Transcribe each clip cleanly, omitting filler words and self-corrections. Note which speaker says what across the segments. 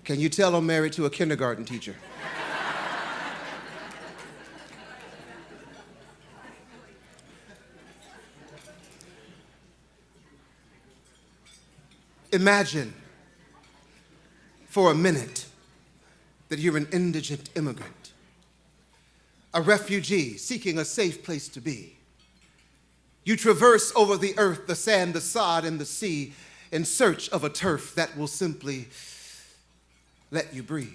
Speaker 1: Can you tell I'm married to a kindergarten teacher? Imagine for a minute that you're an indigent immigrant, a refugee seeking a safe place to be. You traverse over the earth, the sand, the sod, and the sea in search of a turf that will simply let you breathe.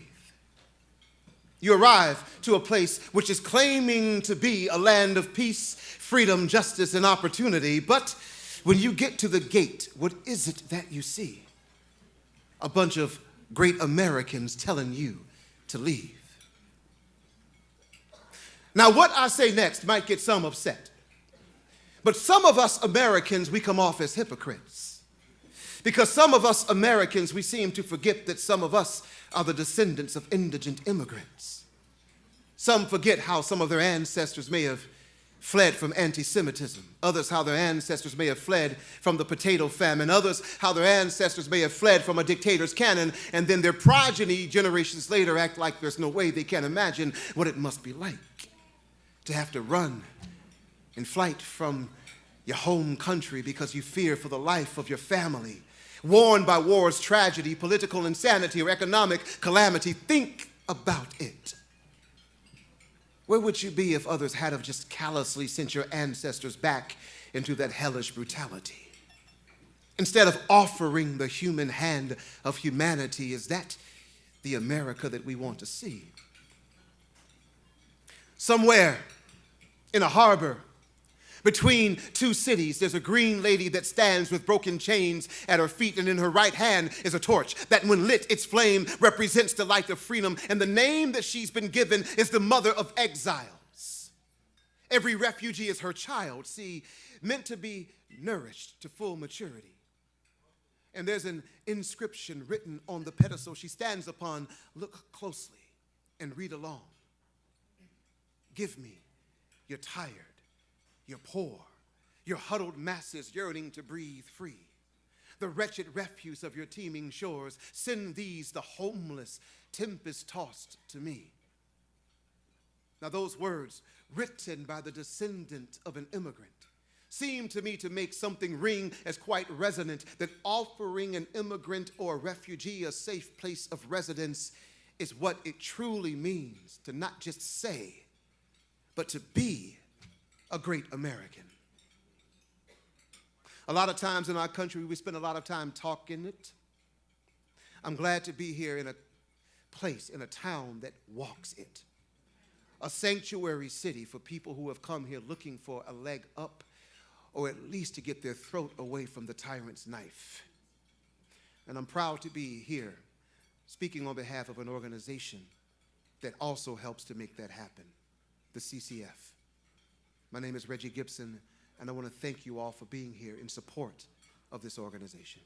Speaker 1: You arrive to a place which is claiming to be a land of peace, freedom, justice, and opportunity, but when you get to the gate, what is it that you see? A bunch of great Americans telling you to leave. Now, what I say next might get some upset, but some of us Americans, we come off as hypocrites. Because some of us Americans, we seem to forget that some of us are the descendants of indigent immigrants. Some forget how some of their ancestors may have fled from anti-Semitism. Others, how their ancestors may have fled from the potato famine. Others, how their ancestors may have fled from a dictator's cannon, and then their progeny generations later act like there's no way they can imagine what it must be like to have to run in flight from your home country because you fear for the life of your family. Worn by war's tragedy, political insanity, or economic calamity, think about it. Where would you be if others had have just callously sent your ancestors back into that hellish brutality? Instead of offering the human hand of humanity, is that the America that we want to see? Somewhere in a harbor between two cities, there's a green lady that stands with broken chains at her feet, and in her right hand is a torch that, when lit, its flame represents the light of freedom, and the name that she's been given is the mother of exiles. Every refugee is her child, see, meant to be nourished to full maturity. And there's an inscription written on the pedestal she stands upon. Look closely and read along. Give me your tired, you're poor, your huddled masses yearning to breathe free. The wretched refuse of your teeming shores, send these, the homeless, tempest-tossed, to me. Now those words, written by the descendant of an immigrant, seem to me to make something ring as quite resonant, that offering an immigrant or a refugee a safe place of residence is what it truly means to not just say, but to be a great American. A lot of times in our country, we spend a lot of time talking it. I'm glad to be here in a place, in a town that walks it. A sanctuary city for people who have come here looking for a leg up, or at least to get their throat away from the tyrant's knife. And I'm proud to be here speaking on behalf of an organization that also helps to make that happen, the CCF. My name is Regie Gibson, and I want to thank you all for being here in support of this organization.